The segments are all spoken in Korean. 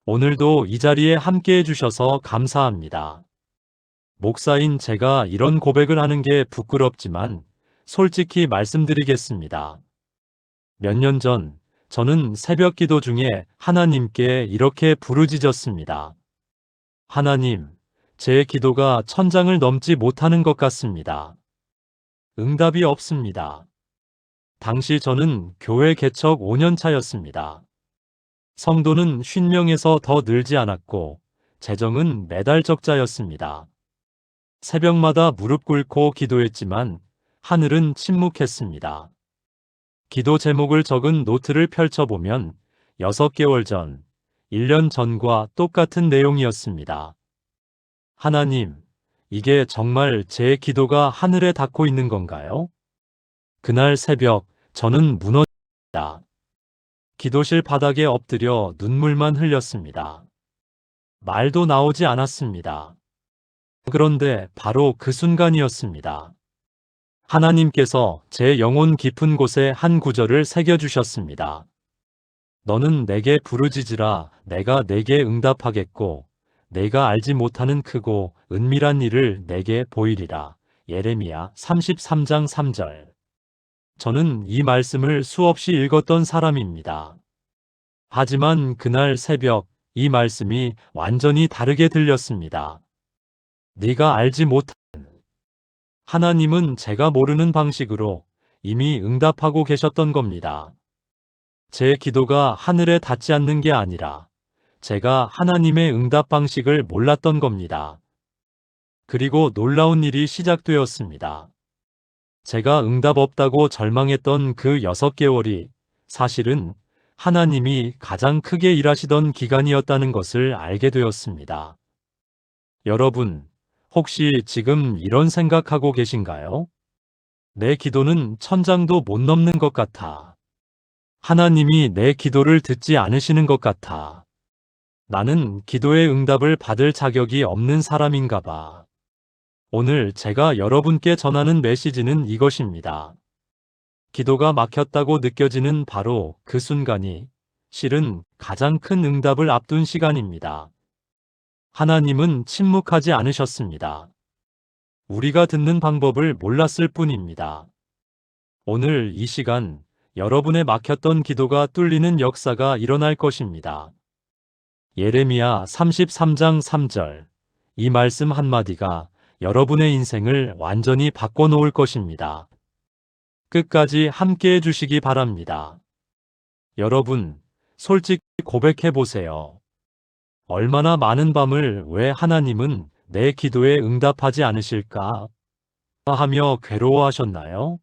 오늘도 이 자리에 함께 해주셔서 감사합니다. 목사인 제가 이런 고백을 하는 게 부끄럽지만 솔직히 말씀드리겠습니다. 몇 년 전 저는 새벽 기도 중에 하나님께 이렇게 부르짖었습니다. 하나님, 제 기도가 천장을 넘지 못하는 것 같습니다. 응답이 없습니다. 당시 저는 교회 개척 5년 차였습니다. 성도는 50명에서 더 늘지 않았고 재정은 매달 적자였습니다. 새벽마다 무릎 꿇고 기도했지만 하늘은 침묵했습니다. 기도 제목을 적은 노트를 펼쳐보면 6개월 전, 1년 전과 똑같은 내용이었습니다. 하나님, 이게 정말 제 기도가 하늘에 닿고 있는 건가요? 그날 새벽, 저는 무너졌습니다. 기도실 바닥에 엎드려 눈물만 흘렸습니다. 말도 나오지 않았습니다. 그런데 바로 그 순간이었습니다. 하나님께서 제 영혼 깊은 곳에 한 구절을 새겨주셨습니다. 너는 내게 부르짖으라 내가 내게 응답하겠고 내가 알지 못하는 크고 은밀한 일을 내게 보이리라. 예레미야 33장 3절. 저는 이 말씀을 수없이 읽었던 사람입니다. 하지만 그날 새벽 이 말씀이 완전히 다르게 들렸습니다. 네가 알지 못한 하나님은 제가 모르는 방식으로 이미 응답하고 계셨던 겁니다. 제 기도가 하늘에 닿지 않는 게 아니라 제가 하나님의 응답 방식을 몰랐던 겁니다. 그리고 놀라운 일이 시작되었습니다. 제가 응답 없다고 절망했던 그 6개월이 사실은 하나님이 가장 크게 일하시던 기간이었다는 것을 알게 되었습니다. 여러분, 혹시 지금 이런 생각하고 계신가요? 내 기도는 천장도 못 넘는 것 같아. 하나님이 내 기도를 듣지 않으시는 것 같아. 나는 기도의 응답을 받을 자격이 없는 사람인가 봐. 오늘 제가 여러분께 전하는 메시지는 이것입니다. 기도가 막혔다고 느껴지는 바로 그 순간이 실은 가장 큰 응답을 앞둔 시간입니다. 하나님은 침묵하지 않으셨습니다. 우리가 듣는 방법을 몰랐을 뿐입니다. 오늘 이 시간 여러분의 막혔던 기도가 뚫리는 역사가 일어날 것입니다. 예레미야 33장 3절. 이 말씀 한마디가 여러분의 인생을 완전히 바꿔놓을 것입니다. 끝까지 함께 해주시기 바랍니다. 여러분, 솔직히 고백해 보세요. 얼마나 많은 밤을 왜 하나님은 내 기도에 응답하지 않으실까? 하며 괴로워하셨나요?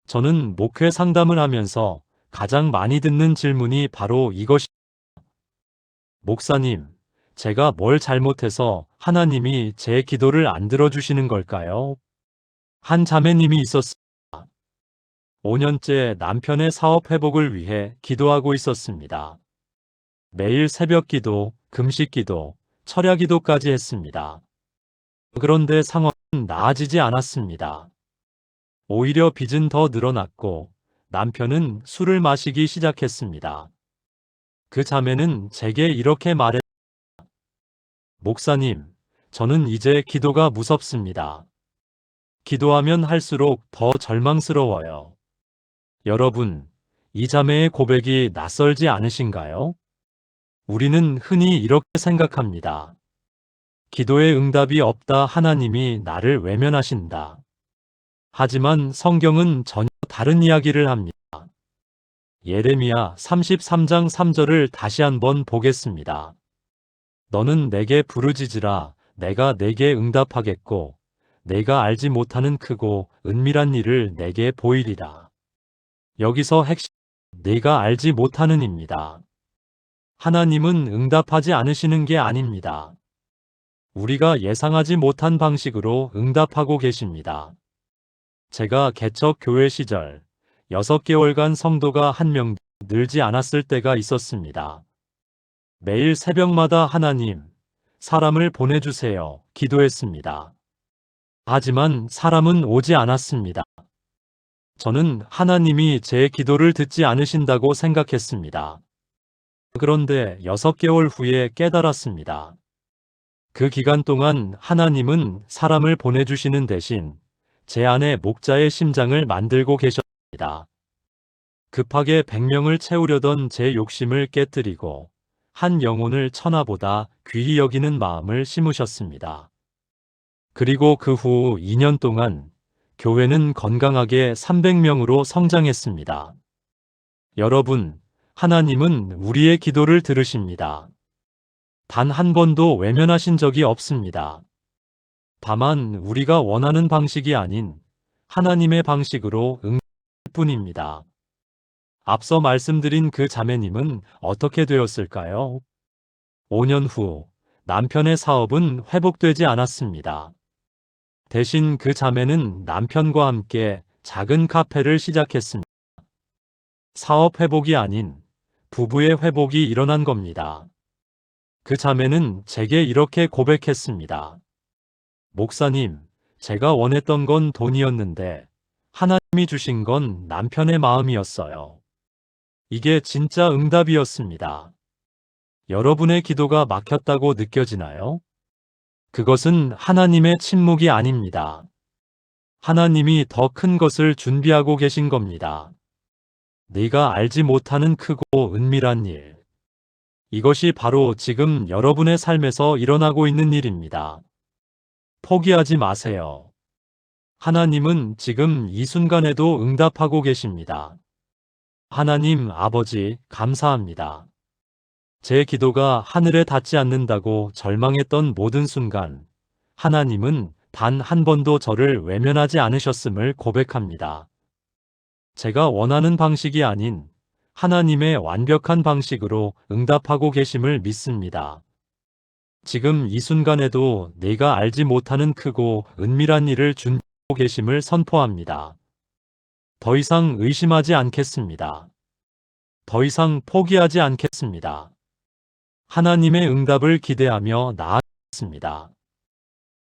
저는 목회 상담을 하면서 가장 많이 듣는 질문이 바로 이것입니다. 목사님, 제가 뭘 잘못해서 하나님이 제 기도를 안 들어주시는 걸까요? 한 자매님이 있었습니다. 5년째 남편의 사업 회복을 위해 기도하고 있었습니다. 매일 새벽 기도, 금식 기도, 철야 기도까지 했습니다. 그런데 상황은 나아지지 않았습니다. 오히려 빚은 더 늘어났고 남편은 술을 마시기 시작했습니다. 그 자매는 제게 이렇게 말했습니다. 목사님, 저는 이제 기도가 무섭습니다. 기도하면 할수록 더 절망스러워요. 여러분, 이 자매의 고백이 낯설지 않으신가요? 우리는 흔히 이렇게 생각합니다. 기도의 응답이 없다 하나님이 나를 외면하신다. 하지만 성경은 전혀 다른 이야기를 합니다. 예레미야 33장 3절을 다시 한번 보겠습니다. 너는 내게 부르짖으라 내가 내게 응답하겠고 내가 알지 못하는 크고 은밀한 일을 내게 보이리라. 여기서 핵심 내가 알지 못하는 입니다. 하나님은 응답하지 않으시는 게 아닙니다. 우리가 예상하지 못한 방식으로 응답하고 계십니다. 제가 개척 교회 시절 6개월간 성도가 한 명도 늘지 않았을 때가 있었습니다. 매일 새벽마다 하나님, 사람을 보내주세요. 기도했습니다. 하지만 사람은 오지 않았습니다. 저는 하나님이 제 기도를 듣지 않으신다고 생각했습니다. 그런데 6개월 후에 깨달았습니다. 그 기간 동안 하나님은 사람을 보내주시는 대신 제 안에 목자의 심장을 만들고 계셨습니다. 급하게 100명을 채우려던 제 욕심을 깨뜨리고 한 영혼을 천하보다 귀히 여기는 마음을 심으셨습니다. 그리고 그 후 2년 동안 교회는 건강하게 300명으로 성장했습니다. 여러분, 하나님은 우리의 기도를 들으십니다. 단 한 번도 외면하신 적이 없습니다. 다만 우리가 원하는 방식이 아닌 하나님의 방식으로 응할 뿐입니다. 앞서 말씀드린 그 자매님은 어떻게 되었을까요? 5년 후 남편의 사업은 회복되지 않았습니다. 대신 그 자매는 남편과 함께 작은 카페를 시작했습니다. 사업 회복이 아닌 부부의 회복이 일어난 겁니다. 그 자매는 제게 이렇게 고백했습니다. 목사님, 제가 원했던 건 돈이었는데 하나님이 주신 건 남편의 마음이었어요. 이게 진짜 응답이었습니다. 여러분의 기도가 막혔다고 느껴지나요? 그것은 하나님의 침묵이 아닙니다. 하나님이 더 큰 것을 준비하고 계신 겁니다. 네가 알지 못하는 크고 은밀한 일. 이것이 바로 지금 여러분의 삶에서 일어나고 있는 일입니다. 포기하지 마세요. 하나님은 지금 이 순간에도 응답하고 계십니다. 하나님 아버지, 감사합니다. 제 기도가 하늘에 닿지 않는다고 절망했던 모든 순간, 하나님은 단 한 번도 저를 외면하지 않으셨음을 고백합니다. 제가 원하는 방식이 아닌 하나님의 완벽한 방식으로 응답하고 계심을 믿습니다. 지금 이 순간에도 내가 알지 못하는 크고 은밀한 일을 준비하고 계심을 선포합니다. 더 이상 의심하지 않겠습니다. 더 이상 포기하지 않겠습니다. 하나님의 응답을 기대하며 나아가겠습니다.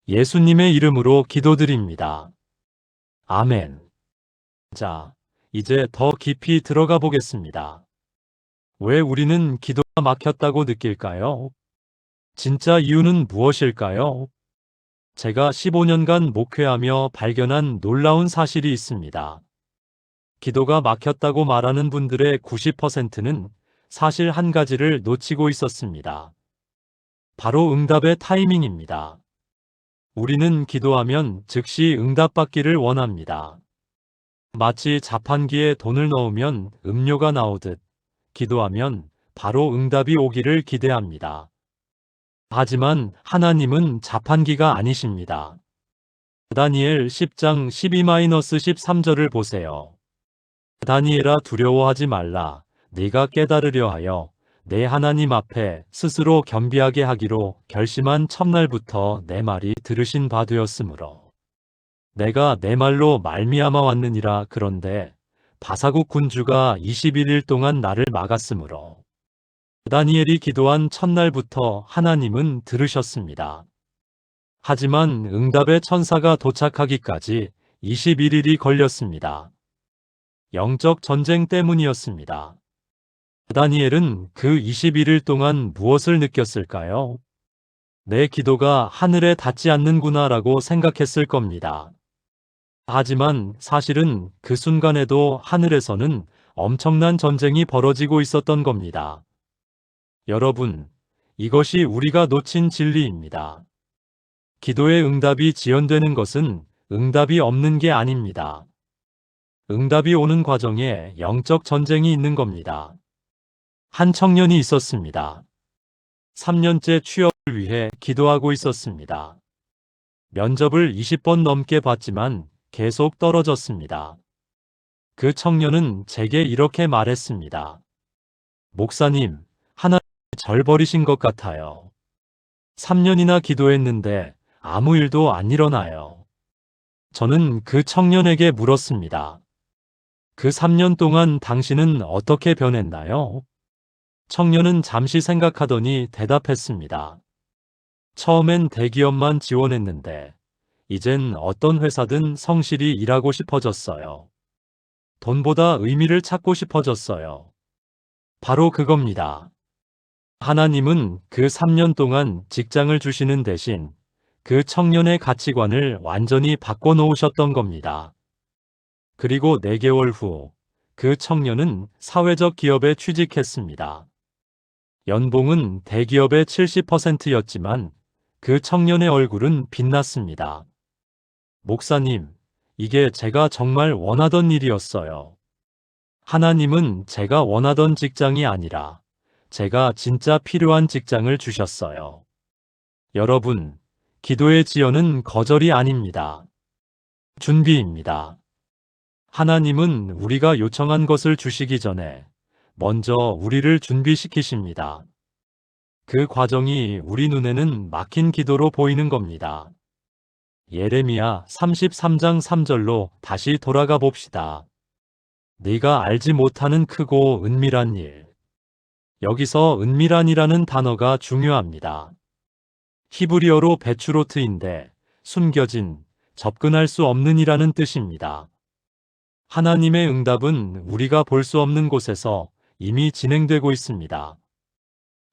예수님의 이름으로 기도드립니다. 아멘. 자, 이제 더 깊이 들어가 보겠습니다. 왜 우리는 기도가 막혔다고 느낄까요? 진짜 이유는 무엇일까요? 제가 15년간 목회하며 발견한 놀라운 사실이 있습니다. 기도가 막혔다고 말하는 분들의 90%는 사실 한 가지를 놓치고 있었습니다. 바로 응답의 타이밍입니다. 우리는 기도하면 즉시 응답받기를 원합니다. 마치 자판기에 돈을 넣으면 음료가 나오듯 기도하면 바로 응답이 오기를 기대합니다. 하지만 하나님은 자판기가 아니십니다. 다니엘 10장 12-13절을 보세요. 다니엘아 두려워하지 말라. 네가 깨달으려 하여 내 하나님 앞에 스스로 겸비하게 하기로 결심한 첫날부터 내 말이 들으신 바 되었으므로 내가 내 말로 말미암아 왔느니라. 그런데 바사국 군주가 21일 동안 나를 막았으므로 다니엘이 기도한 첫날부터 하나님은 들으셨습니다. 하지만 응답의 천사가 도착하기까지 21일이 걸렸습니다. 영적 전쟁 때문이었습니다. 다니엘은 그 21일 동안 무엇을 느꼈을까요? 내 기도가 하늘에 닿지 않는구나라고 생각했을 겁니다. 하지만 사실은 그 순간에도 하늘에서는 엄청난 전쟁이 벌어지고 있었던 겁니다. 여러분, 이것이 우리가 놓친 진리입니다. 기도의 응답이 지연되는 것은 응답이 없는 게 아닙니다. 응답이 오는 과정에 영적 전쟁이 있는 겁니다. 한 청년이 있었습니다. 3년째 취업을 위해 기도하고 있었습니다. 면접을 20번 넘게 봤지만 계속 떨어졌습니다. 그 청년은 제게 이렇게 말했습니다. 목사님, 하나님이 절 버리신 것 같아요. 3년이나 기도했는데 아무 일도 안 일어나요. 저는 그 청년에게 물었습니다. 그 3년 동안 당신은 어떻게 변했나요? 청년은 잠시 생각하더니 대답했습니다. 처음엔 대기업만 지원했는데 이젠 어떤 회사든 성실히 일하고 싶어졌어요. 돈보다 의미를 찾고 싶어졌어요. 바로 그겁니다. 하나님은 그 3년 동안 직장을 주시는 대신 그 청년의 가치관을 완전히 바꿔놓으셨던 겁니다. 그리고 4개월 후 그 청년은 사회적 기업에 취직했습니다. 연봉은 대기업의 70%였지만 그 청년의 얼굴은 빛났습니다. 목사님, 이게 제가 정말 원하던 일이었어요. 하나님은 제가 원하던 직장이 아니라 제가 진짜 필요한 직장을 주셨어요. 여러분, 기도의 지연은 거절이 아닙니다. 준비입니다. 하나님은 우리가 요청한 것을 주시기 전에 먼저 우리를 준비시키십니다. 그 과정이 우리 눈에는 막힌 기도로 보이는 겁니다. 예레미야 33장 3절로 다시 돌아가 봅시다. 네가 알지 못하는 크고 은밀한 일. 여기서 은밀한이라는 단어가 중요합니다. 히브리어로 베추로트인데 숨겨진, 접근할 수 없는 이라는 뜻입니다. 하나님의 응답은 우리가 볼 수 없는 곳에서 이미 진행되고 있습니다.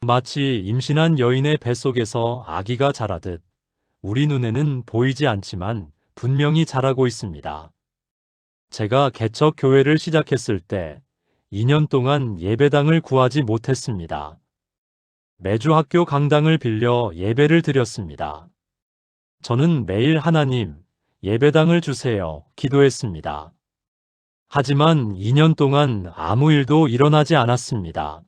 마치 임신한 여인의 뱃속에서 아기가 자라듯 우리 눈에는 보이지 않지만 분명히 자라고 있습니다. 제가 개척 교회를 시작했을 때 2년 동안 예배당을 구하지 못했습니다. 매주 학교 강당을 빌려 예배를 드렸습니다. 저는 매일 하나님, 예배당을 주세요, 기도했습니다. 하지만 2년 동안 아무 일도 일어나지 않았습니다.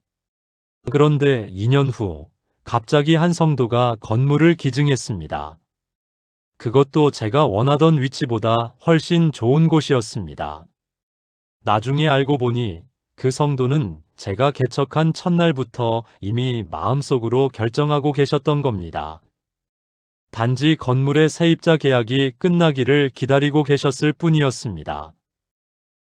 그런데 2년 후 갑자기 한 성도가 건물을 기증했습니다. 그것도 제가 원하던 위치보다 훨씬 좋은 곳이었습니다. 나중에 알고 보니 그 성도는 제가 개척한 첫날부터 이미 마음속으로 결정하고 계셨던 겁니다. 단지 건물의 세입자 계약이 끝나기를 기다리고 계셨을 뿐이었습니다.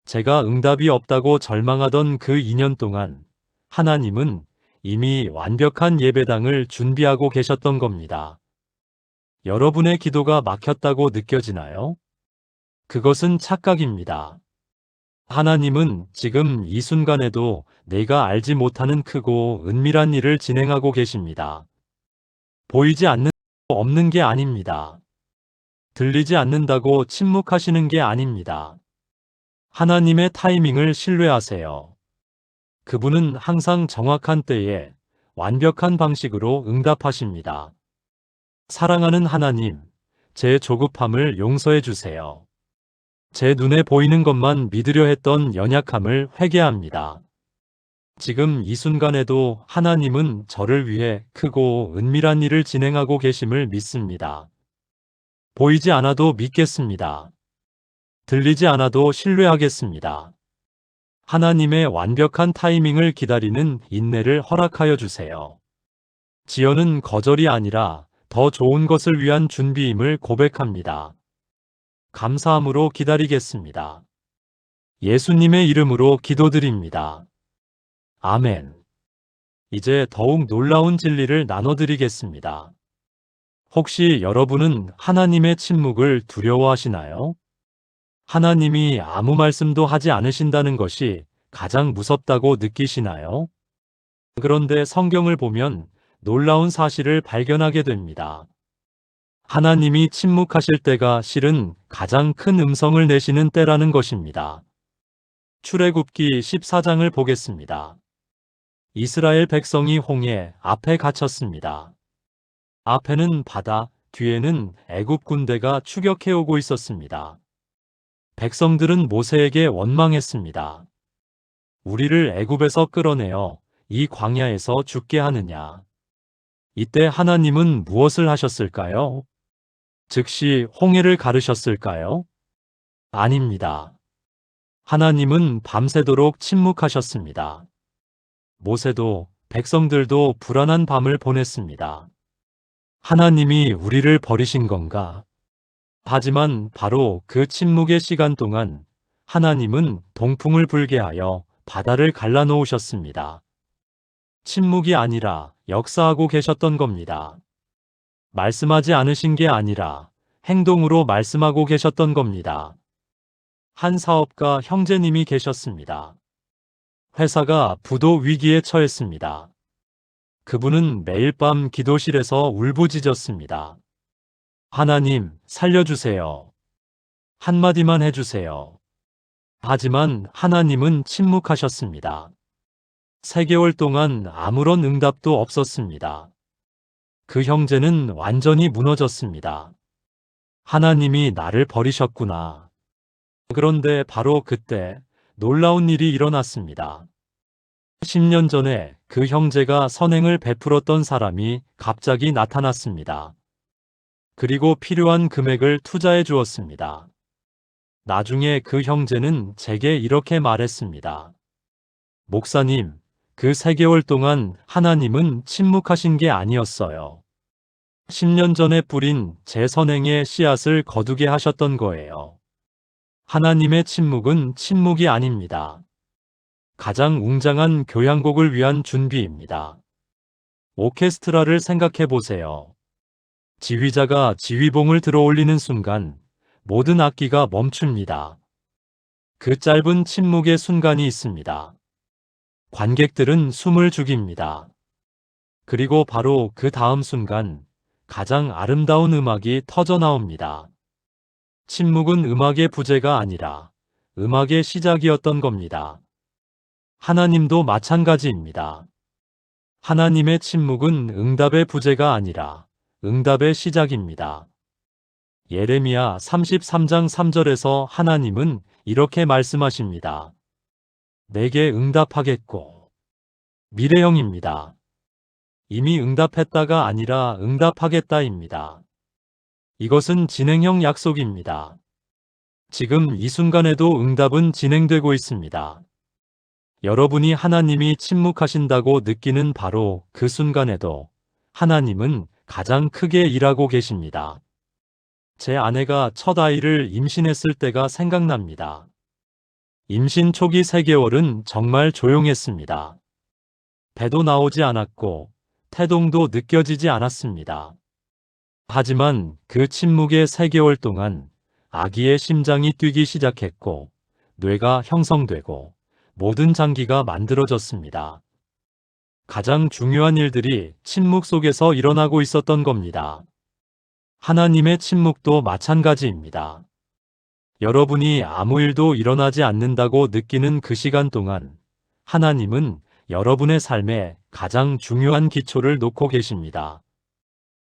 제가 응답이 없다고 절망하던 그 2년 동안 하나님은 이미 완벽한 예배당을 준비하고 계셨던 겁니다. 여러분의 기도가 막혔다고 느껴지나요? 그것은 착각입니다. 하나님은 지금 이 순간에도 내가 알지 못하는 크고 은밀한 일을 진행하고 계십니다. 보이지 않는 게 없는 게 아닙니다. 들리지 않는다고 침묵하시는 게 아닙니다. 하나님의 타이밍을 신뢰하세요. 그분은 항상 정확한 때에 완벽한 방식으로 응답하십니다. 사랑하는 하나님, 제 조급함을 용서해 주세요. 제 눈에 보이는 것만 믿으려 했던 연약함을 회개합니다. 지금 이 순간에도 하나님은 저를 위해 크고 은밀한 일을 진행하고 계심을 믿습니다. 보이지 않아도 믿겠습니다. 들리지 않아도 신뢰하겠습니다. 하나님의 완벽한 타이밍을 기다리는 인내를 허락하여 주세요. 지연은 거절이 아니라 더 좋은 것을 위한 준비임을 고백합니다. 감사함으로 기다리겠습니다. 예수님의 이름으로 기도드립니다. 아멘. 이제 더욱 놀라운 진리를 나눠드리겠습니다. 혹시 여러분은 하나님의 침묵을 두려워하시나요? 하나님이 아무 말씀도 하지 않으신다는 것이 가장 무섭다고 느끼시나요? 그런데 성경을 보면 놀라운 사실을 발견하게 됩니다. 하나님이 침묵하실 때가 실은 가장 큰 음성을 내시는 때라는 것입니다. 출애굽기 14장을 보겠습니다. 이스라엘 백성이 홍해 앞에 갇혔습니다. 앞에는 바다, 뒤에는 애굽 군대가 추격해오고 있었습니다. 백성들은 모세에게 원망했습니다. 우리를 애굽에서 끌어내어 이 광야에서 죽게 하느냐. 이때 하나님은 무엇을 하셨을까요? 즉시 홍해를 가르셨을까요? 아닙니다. 하나님은 밤새도록 침묵하셨습니다. 모세도 백성들도 불안한 밤을 보냈습니다. 하나님이 우리를 버리신 건가? 하지만 바로 그 침묵의 시간 동안 하나님은 동풍을 불게 하여 바다를 갈라놓으셨습니다. 침묵이 아니라 역사하고 계셨던 겁니다. 말씀하지 않으신 게 아니라 행동으로 말씀하고 계셨던 겁니다. 한 사업가 형제님이 계셨습니다. 회사가 부도 위기에 처했습니다. 그분은 매일 밤 기도실에서 울부짖었습니다. 하나님, 살려주세요. 한마디만 해주세요. 하지만 하나님은 침묵하셨습니다. 3개월 동안 아무런 응답도 없었습니다. 그 형제는 완전히 무너졌습니다. 하나님이 나를 버리셨구나. 그런데 바로 그때 놀라운 일이 일어났습니다. 10년 전에 그 형제가 선행을 베풀었던 사람이 갑자기 나타났습니다. 그리고 필요한 금액을 투자해 주었습니다. 나중에 그 형제는 제게 이렇게 말했습니다. 목사님, 그 3개월 동안 하나님은 침묵하신 게 아니었어요. 10년 전에 뿌린 제 선행의 씨앗을 거두게 하셨던 거예요. 하나님의 침묵은 침묵이 아닙니다. 가장 웅장한 교향곡을 위한 준비입니다. 오케스트라를 생각해 보세요. 지휘자가 지휘봉을 들어올리는 순간 모든 악기가 멈춥니다. 그 짧은 침묵의 순간이 있습니다. 관객들은 숨을 죽입니다. 그리고 바로 그 다음 순간 가장 아름다운 음악이 터져 나옵니다. 침묵은 음악의 부재가 아니라 음악의 시작이었던 겁니다. 하나님도 마찬가지입니다. 하나님의 침묵은 응답의 부재가 아니라 응답의 시작입니다. 예레미야 33장 3절에서 하나님은 이렇게 말씀하십니다. 내게 응답하겠고. 미래형입니다. 이미 응답했다가 아니라 응답하겠다입니다. 이것은 진행형 약속입니다. 지금 이 순간에도 응답은 진행되고 있습니다. 여러분이 하나님이 침묵하신다고 느끼는 바로 그 순간에도 하나님은 가장 크게 일하고 계십니다. 제 아내가 첫 아이를 임신했을 때가 생각납니다. 임신 초기 3개월은 정말 조용했습니다. 배도 나오지 않았고 태동도 느껴지지 않았습니다. 하지만 그 침묵의 3개월 동안 아기의 심장이 뛰기 시작했고 뇌가 형성되고 모든 장기가 만들어졌습니다. 가장 중요한 일들이 침묵 속에서 일어나고 있었던 겁니다. 하나님의 침묵도 마찬가지입니다. 여러분이 아무 일도 일어나지 않는다고 느끼는 그 시간 동안 하나님은 여러분의 삶에 가장 중요한 기초를 놓고 계십니다.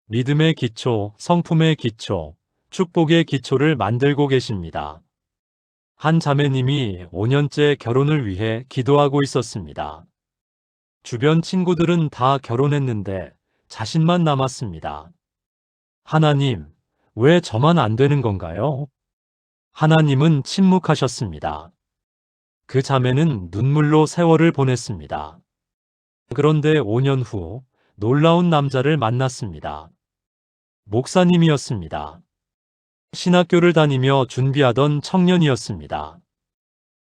믿음의 기초, 성품의 기초, 축복의 기초를 만들고 계십니다. 한 자매님이 5년째 결혼을 위해 기도하고 있었습니다. 주변 친구들은 다 결혼했는데 자신만 남았습니다. 하나님, 왜 저만 안 되는 건가요? 하나님은 침묵하셨습니다. 그 자매는 눈물로 세월을 보냈습니다. 그런데 5년 후 놀라운 남자를 만났습니다. 목사님이었습니다. 신학교를 다니며 준비하던 청년이었습니다.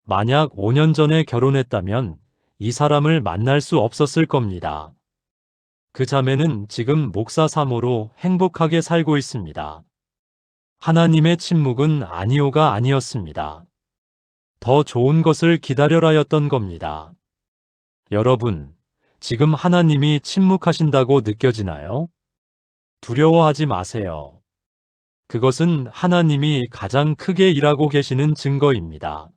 만약 5년 전에 결혼했다면 이 사람을 만날 수 없었을 겁니다. 그 자매는 지금 목사 3호로 행복하게 살고 있습니다. 하나님의 침묵은 아니오가 아니었습니다. 더 좋은 것을 기다려라였던 겁니다. 여러분, 지금 하나님이 침묵하신다고 느껴지나요? 두려워하지 마세요. 그것은 하나님이 가장 크게 일하고 계시는 증거입니다.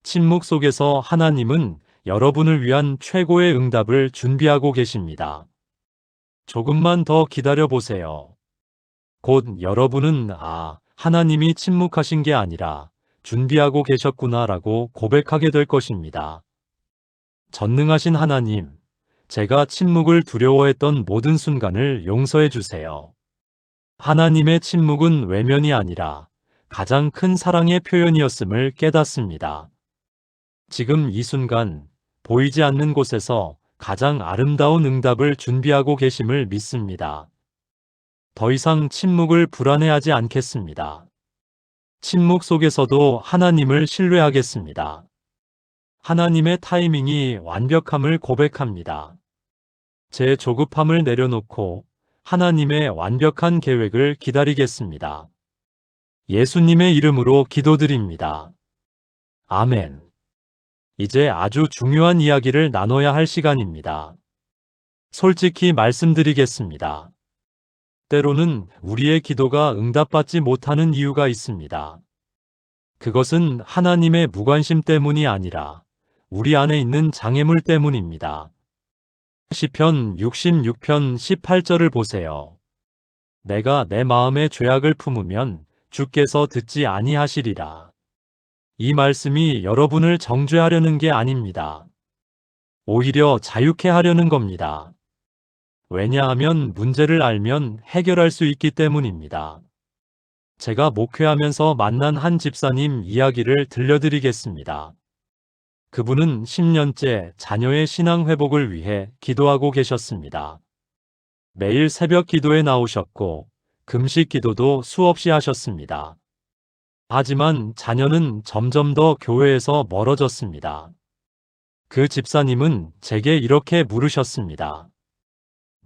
침묵 속에서 하나님은 여러분을 위한 최고의 응답을 준비하고 계십니다. 조금만 더 기다려 보세요. 곧 여러분은 하나님이 침묵하신 게 아니라 준비하고 계셨구나라고 고백하게 될 것입니다. 전능하신 하나님, 제가 침묵을 두려워했던 모든 순간을 용서해 주세요. 하나님의 침묵은 외면이 아니라 가장 큰 사랑의 표현이었음을 깨닫습니다. 지금 이 순간 보이지 않는 곳에서 가장 아름다운 응답을 준비하고 계심을 믿습니다. 더 이상 침묵을 불안해하지 않겠습니다. 침묵 속에서도 하나님을 신뢰하겠습니다. 하나님의 타이밍이 완벽함을 고백합니다. 제 조급함을 내려놓고 하나님의 완벽한 계획을 기다리겠습니다. 예수님의 이름으로 기도드립니다. 아멘. 이제 아주 중요한 이야기를 나눠야 할 시간입니다. 솔직히 말씀드리겠습니다. 때로는 우리의 기도가 응답받지 못하는 이유가 있습니다. 그것은 하나님의 무관심 때문이 아니라 우리 안에 있는 장애물 때문입니다. 시편 66편 18절을 보세요. 내가 내 마음에 죄악을 품으면 주께서 듣지 아니하시리라. 이 말씀이 여러분을 정죄하려는 게 아닙니다. 오히려 자유케 하려는 겁니다. 왜냐하면 문제를 알면 해결할 수 있기 때문입니다. 제가 목회하면서 만난 한 집사님 이야기를 들려드리겠습니다. 그분은 10년째 자녀의 신앙 회복을 위해 기도하고 계셨습니다. 매일 새벽 기도에 나오셨고 금식 기도도 수없이 하셨습니다. 하지만 자녀는 점점 더 교회에서 멀어졌습니다. 그 집사님은 제게 이렇게 물으셨습니다.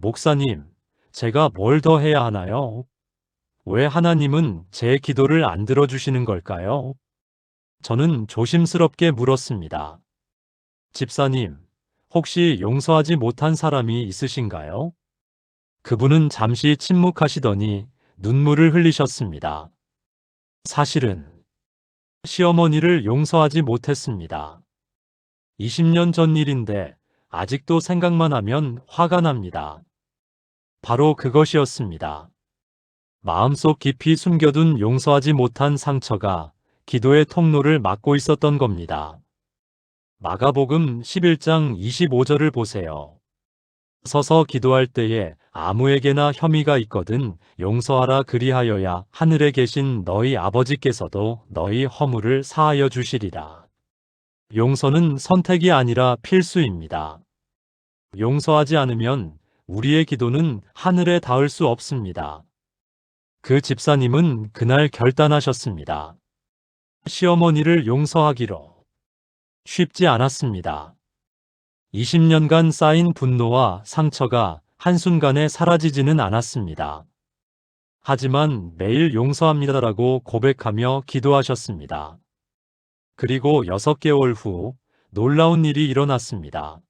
목사님, 제가 뭘 더 해야 하나요? 왜 하나님은 제 기도를 안 들어주시는 걸까요? 저는 조심스럽게 물었습니다. 집사님, 혹시 용서하지 못한 사람이 있으신가요? 그분은 잠시 침묵하시더니 눈물을 흘리셨습니다. 사실은 시어머니를 용서하지 못했습니다. 20년 전 일인데 아직도 생각만 하면 화가 납니다. 바로 그것이었습니다. 마음속 깊이 숨겨둔 용서하지 못한 상처가 기도의 통로를 막고 있었던 겁니다. 마가복음 11장 25절을 보세요. 서서 기도할 때에 아무에게나 혐의가 있거든 용서하라 그리하여야 하늘에 계신 너희 아버지께서도 너희 허물을 사하여 주시리라. 용서는 선택이 아니라 필수입니다. 용서하지 않으면 우리의 기도는 하늘에 닿을 수 없습니다. 그 집사님은 그날 결단하셨습니다. 시어머니를 용서하기로. 쉽지 않았습니다. 20년간 쌓인 분노와 상처가 한순간에 사라지지는 않았습니다. 하지만 매일 용서합니다라고 고백하며 기도하셨습니다. 그리고 6개월 후 놀라운 일이 일어났습니다.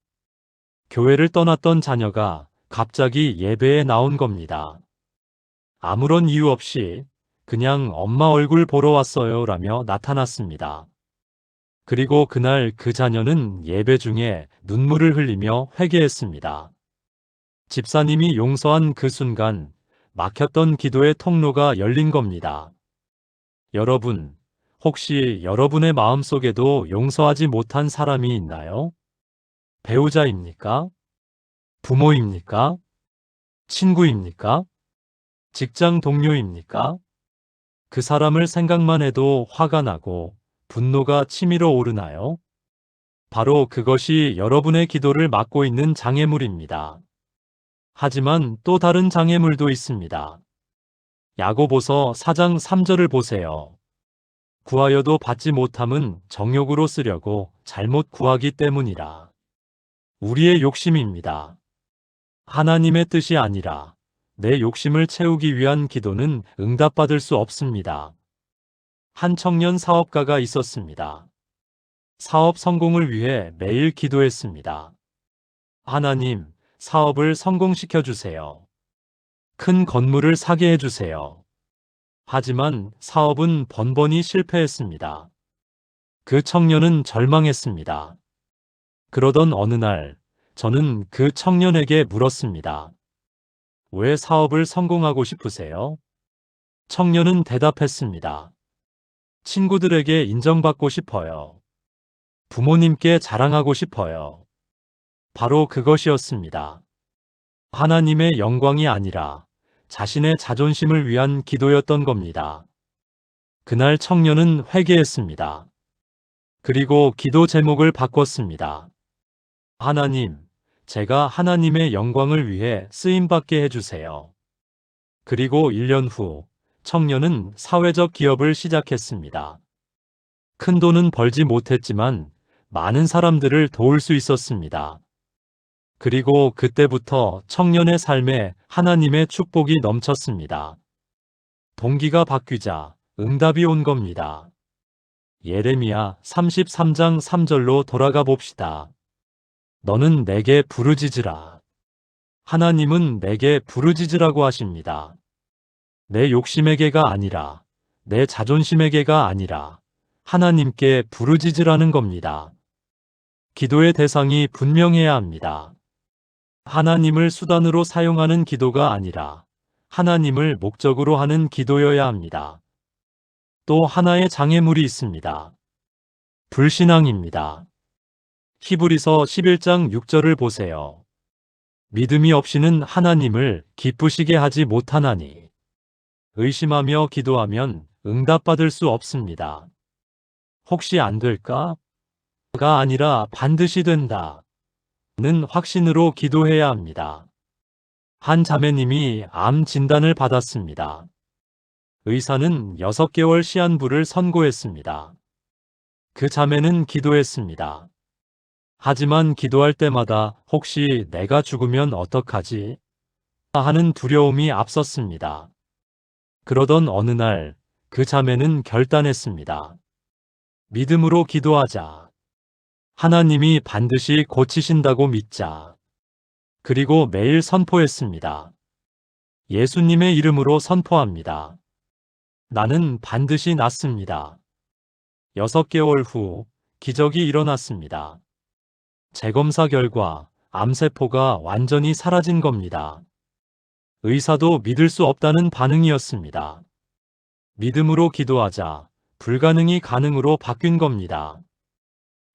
교회를 떠났던 자녀가 갑자기 예배에 나온 겁니다. 아무런 이유 없이 그냥 엄마 얼굴 보러 왔어요 라며 나타났습니다. 그리고 그날 그 자녀는 예배 중에 눈물을 흘리며 회개했습니다. 집사님이 용서한 그 순간 막혔던 기도의 통로가 열린 겁니다. 여러분, 혹시 여러분의 마음속에도 용서하지 못한 사람이 있나요? 배우자입니까? 부모입니까? 친구입니까? 직장 동료입니까? 그 사람을 생각만 해도 화가 나고 분노가 치밀어 오르나요? 바로 그것이 여러분의 기도를 막고 있는 장애물입니다. 하지만 또 다른 장애물도 있습니다. 야고보서 4장 3절을 보세요. 구하여도 받지 못함은 정욕으로 쓰려고 잘못 구하기 때문이라. 우리의 욕심입니다. 하나님의 뜻이 아니라 내 욕심을 채우기 위한 기도는 응답받을 수 없습니다. 한 청년 사업가가 있었습니다. 사업 성공을 위해 매일 기도했습니다. 하나님, 사업을 성공시켜 주세요. 큰 건물을 사게 해주세요. 하지만 사업은 번번이 실패했습니다. 그 청년은 절망했습니다. 그러던 어느 날, 저는 그 청년에게 물었습니다. 왜 사업을 성공하고 싶으세요? 청년은 대답했습니다. 친구들에게 인정받고 싶어요. 부모님께 자랑하고 싶어요. 바로 그것이었습니다. 하나님의 영광이 아니라 자신의 자존심을 위한 기도였던 겁니다. 그날 청년은 회개했습니다. 그리고 기도 제목을 바꿨습니다. 하나님, 제가 하나님의 영광을 위해 쓰임받게 해주세요. 그리고 1년 후 청년은 사회적 기업을 시작했습니다. 큰 돈은 벌지 못했지만 많은 사람들을 도울 수 있었습니다. 그리고 그때부터 청년의 삶에 하나님의 축복이 넘쳤습니다. 동기가 바뀌자 응답이 온 겁니다. 예레미야 33장 3절로 돌아가 봅시다. 너는 내게 부르짖으라. 하나님은 내게 부르짖으라고 하십니다. 내 욕심에게가 아니라, 내 자존심에게가 아니라 하나님께 부르짖으라는 겁니다. 기도의 대상이 분명해야 합니다. 하나님을 수단으로 사용하는 기도가 아니라 하나님을 목적으로 하는 기도여야 합니다. 또 하나의 장애물이 있습니다. 불신앙입니다. 히브리서 11장 6절을 보세요. 믿음이 없이는 하나님을 기쁘시게 하지 못하나니 의심하며 기도하면 응답받을 수 없습니다. 혹시 안 될까? 가 아니라 반드시 된다. 는 확신으로 기도해야 합니다. 한 자매님이 암 진단을 받았습니다. 의사는 6개월 시한부를 선고했습니다. 그 자매는 기도했습니다. 하지만 기도할 때마다 혹시 내가 죽으면 어떡하지? 하는 두려움이 앞섰습니다. 그러던 어느 날 그 자매는 결단했습니다. 믿음으로 기도하자. 하나님이 반드시 고치신다고 믿자. 그리고 매일 선포했습니다. 예수님의 이름으로 선포합니다. 나는 반드시 낫습니다. 6개월 후 기적이 일어났습니다. 재검사 결과 암세포가 완전히 사라진 겁니다. 의사도 믿을 수 없다는 반응이었습니다. 믿음으로 기도하자 불가능이 가능으로 바뀐 겁니다.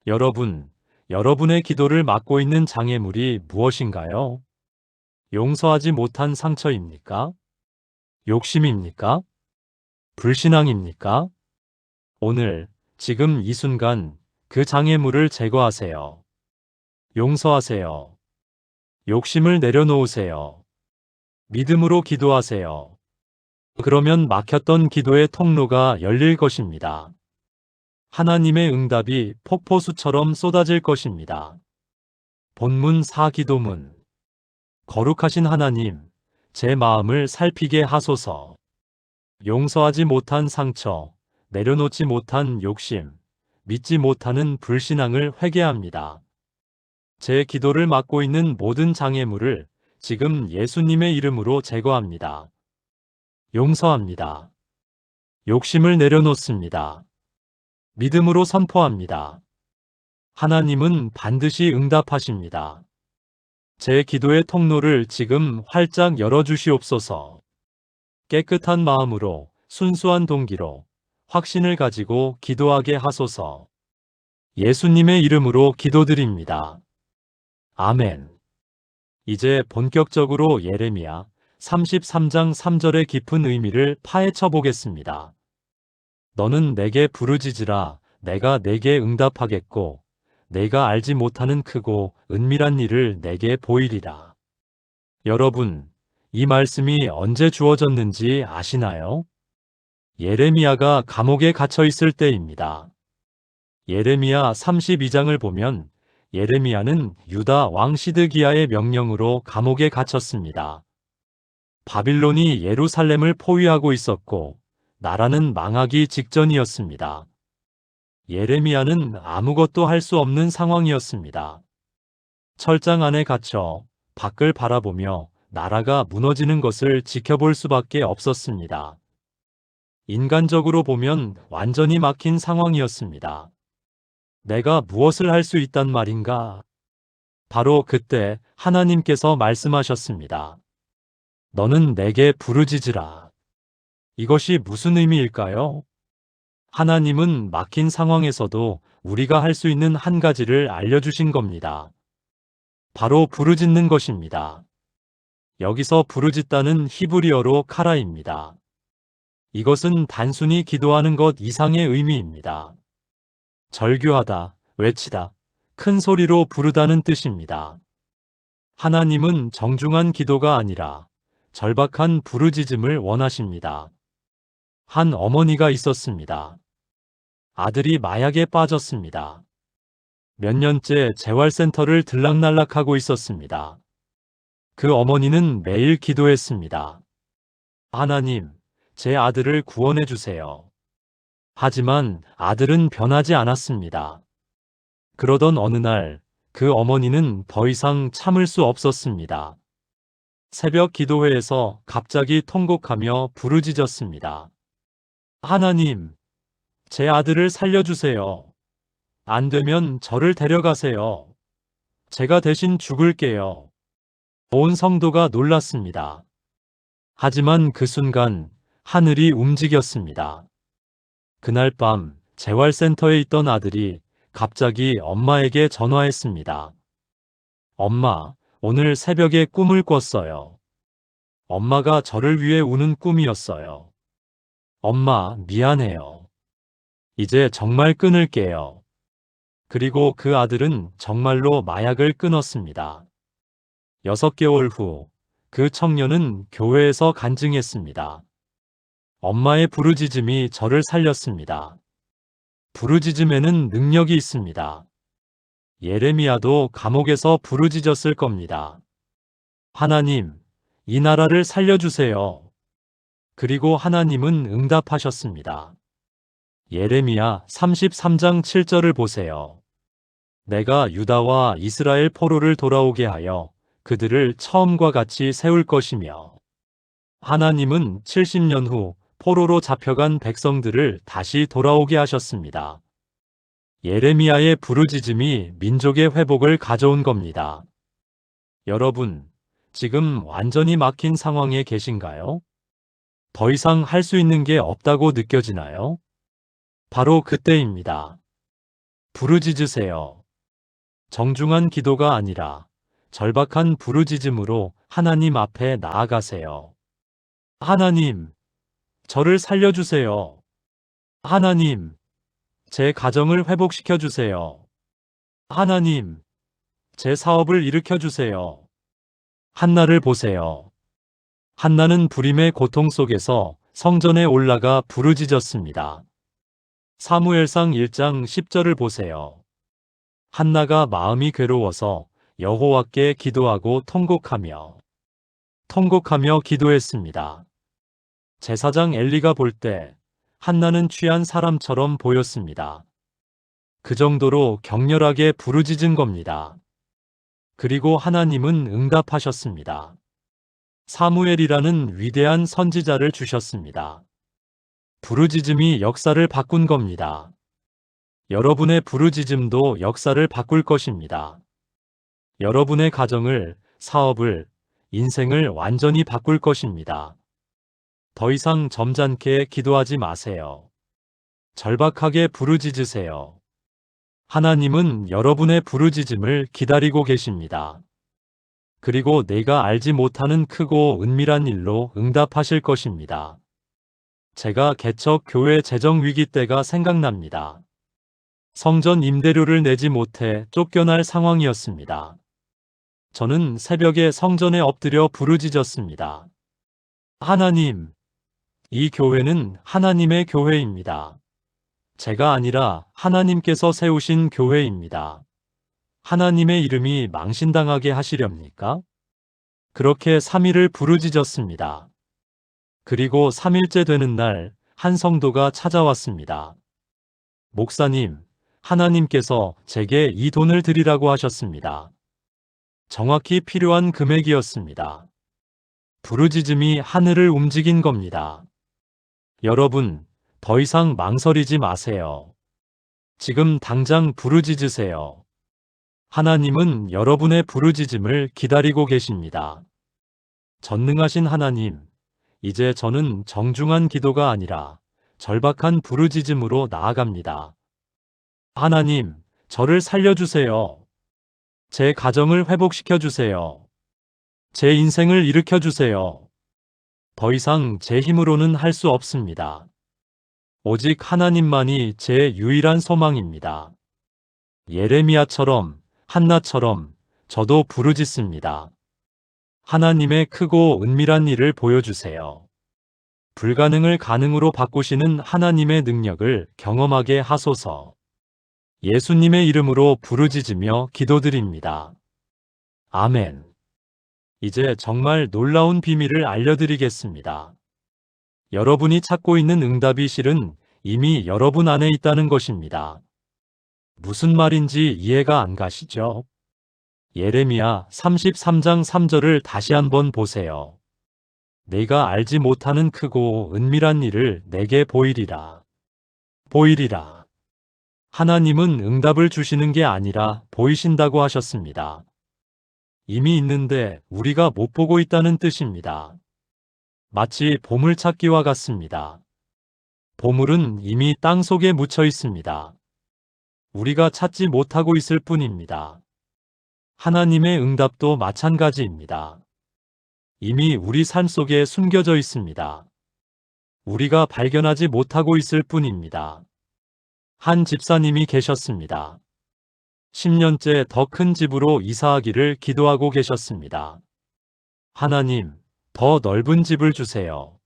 여러분, 여러분의 기도를 막고 있는 장애물이 무엇인가요? 용서하지 못한 상처입니까? 욕심입니까? 불신앙입니까? 오늘, 지금 이 순간 그 장애물을 제거하세요. 용서하세요. 욕심을 내려놓으세요. 믿음으로 기도하세요. 그러면 막혔던 기도의 통로가 열릴 것입니다. 하나님의 응답이 폭포수처럼 쏟아질 것입니다. 본문 4기도문. 거룩하신 하나님, 제 마음을 살피게 하소서. 용서하지 못한 상처, 내려놓지 못한 욕심, 믿지 못하는 불신앙을 회개합니다. 제 기도를 막고 있는 모든 장애물을 지금 예수님의 이름으로 제거합니다. 용서합니다. 욕심을 내려놓습니다. 믿음으로 선포합니다. 하나님은 반드시 응답하십니다. 제 기도의 통로를 지금 활짝 열어주시옵소서. 깨끗한 마음으로, 순수한 동기로, 확신을 가지고 기도하게 하소서. 예수님의 이름으로 기도드립니다. 아멘. 이제 본격적으로 예레미야 33장 3절의 깊은 의미를 파헤쳐 보겠습니다. 너는 내게 부르짖으라. 내가 내게 응답하겠고 내가 알지 못하는 크고 은밀한 일을 내게 보이리라. 여러분, 이 말씀이 언제 주어졌는지 아시나요? 예레미야가 감옥에 갇혀 있을 때입니다. 예레미야 32장을 보면 예레미야는 유다 왕 시드기야의 명령으로 감옥에 갇혔습니다. 바빌론이 예루살렘을 포위하고 있었고 나라는 망하기 직전이었습니다. 예레미야는 아무것도 할 수 없는 상황이었습니다. 철장 안에 갇혀 밖을 바라보며 나라가 무너지는 것을 지켜볼 수밖에 없었습니다. 인간적으로 보면 완전히 막힌 상황이었습니다. 내가 무엇을 할 수 있단 말인가? 바로 그때 하나님께서 말씀하셨습니다. 너는 내게 부르짖으라. 이것이 무슨 의미일까요? 하나님은 막힌 상황에서도 우리가 할 수 있는 한 가지를 알려주신 겁니다. 바로 부르짖는 것입니다. 여기서 부르짖다는 히브리어로 카라입니다. 이것은 단순히 기도하는 것 이상의 의미입니다. 절규하다, 외치다, 큰 소리로 부르다는 뜻입니다. 하나님은 정중한 기도가 아니라 절박한 부르짖음을 원하십니다. 한 어머니가 있었습니다. 아들이 마약에 빠졌습니다. 몇 년째 재활센터를 들락날락하고 있었습니다. 그 어머니는 매일 기도했습니다. 하나님, 제 아들을 구원해 주세요. 하지만 아들은 변하지 않았습니다. 그러던 어느 날 그 어머니는 더 이상 참을 수 없었습니다. 새벽 기도회에서 갑자기 통곡하며 부르짖었습니다. 하나님, 제 아들을 살려주세요. 안 되면 저를 데려가세요. 제가 대신 죽을게요. 온 성도가 놀랐습니다. 하지만 그 순간 하늘이 움직였습니다. 그날 밤 재활센터에 있던 아들이 갑자기 엄마에게 전화했습니다. 엄마, 오늘 새벽에 꿈을 꿨어요. 엄마가 저를 위해 우는 꿈이었어요. 엄마, 미안해요. 이제 정말 끊을게요. 그리고 그 아들은 정말로 마약을 끊었습니다. 6개월 후, 그 청년은 교회에서 간증했습니다. 엄마의 부르짖음이 저를 살렸습니다. 부르짖음에는 능력이 있습니다. 예레미야도 감옥에서 부르짖었을 겁니다. 하나님, 이 나라를 살려주세요. 그리고 하나님은 응답하셨습니다. 예레미야 33장 7절을 보세요. 내가 유다와 이스라엘 포로를 돌아오게 하여 그들을 처음과 같이 세울 것이며 하나님은 70년 후 포로로 잡혀간 백성들을 다시 돌아오게 하셨습니다. 예레미야의 부르짖음이 민족의 회복을 가져온 겁니다. 여러분, 지금 완전히 막힌 상황에 계신가요? 더 이상 할 수 있는 게 없다고 느껴지나요? 바로 그때입니다. 부르짖으세요. 정중한 기도가 아니라 절박한 부르짖음으로 하나님 앞에 나아가세요. 하나님, 저를 살려주세요. 하나님, 제 가정을 회복시켜 주세요. 하나님, 제 사업을 일으켜 주세요. 한나를 보세요. 한나는 불임의 고통 속에서 성전에 올라가 부르짖었습니다. 사무엘상 1장 10절을 보세요. 한나가 마음이 괴로워서 여호와께 기도하고 통곡하며 기도했습니다. 제사장 엘리가 볼 때 한나는 취한 사람처럼 보였습니다. 그 정도로 격렬하게 부르짖은 겁니다. 그리고 하나님은 응답하셨습니다. 사무엘이라는 위대한 선지자를 주셨습니다. 부르짖음이 역사를 바꾼 겁니다. 여러분의 부르짖음도 역사를 바꿀 것입니다. 여러분의 가정을, 사업을, 인생을 완전히 바꿀 것입니다. 더 이상 점잖게 기도하지 마세요. 절박하게 부르짖으세요. 하나님은 여러분의 부르짖음을 기다리고 계십니다. 그리고 내가 알지 못하는 크고 은밀한 일로 응답하실 것입니다. 제가 개척 교회 재정 위기 때가 생각납니다. 성전 임대료를 내지 못해 쫓겨날 상황이었습니다. 저는 새벽에 성전에 엎드려 부르짖었습니다. 하나님, 이 교회는 하나님의 교회입니다. 제가 아니라 하나님께서 세우신 교회입니다. 하나님의 이름이 망신당하게 하시렵니까? 그렇게 3일을 부르짖었습니다. 그리고 3일째 되는 날 한 성도가 찾아왔습니다. 목사님, 하나님께서 제게 이 돈을 드리라고 하셨습니다. 정확히 필요한 금액이었습니다. 부르짖음이 하늘을 움직인 겁니다. 여러분, 더 이상 망설이지 마세요. 지금 당장 부르짖으세요. 하나님은 여러분의 부르짖음을 기다리고 계십니다. 전능하신 하나님, 이제 저는 정중한 기도가 아니라 절박한 부르짖음으로 나아갑니다. 하나님, 저를 살려주세요. 제 가정을 회복시켜 주세요. 제 인생을 일으켜 주세요. 더 이상 제 힘으로는 할 수 없습니다. 오직 하나님만이 제 유일한 소망입니다. 예레미야처럼, 한나처럼 저도 부르짖습니다. 하나님의 크고 은밀한 일을 보여주세요. 불가능을 가능으로 바꾸시는 하나님의 능력을 경험하게 하소서. 예수님의 이름으로 부르짖으며 기도드립니다. 아멘. 이제 정말 놀라운 비밀을 알려드리겠습니다. 여러분이 찾고 있는 응답이 실은 이미 여러분 안에 있다는 것입니다. 무슨 말인지 이해가 안 가시죠? 예레미야 33장 3절을 다시 한번 보세요. 내가 알지 못하는 크고 은밀한 일을 내게 보이리라. 보이리라. 하나님은 응답을 주시는 게 아니라 보이신다고 하셨습니다. 이미 있는데 우리가 못 보고 있다는 뜻입니다. 마치 보물찾기와 같습니다. 보물은 이미 땅 속에 묻혀 있습니다. 우리가 찾지 못하고 있을 뿐입니다. 하나님의 응답도 마찬가지입니다. 이미 우리 삶 속에 숨겨져 있습니다. 우리가 발견하지 못하고 있을 뿐입니다. 한 집사님이 계셨습니다. 10년째 더 큰 집으로 이사하기를 기도하고 계셨습니다. 하나님, 더 넓은 집을 주세요.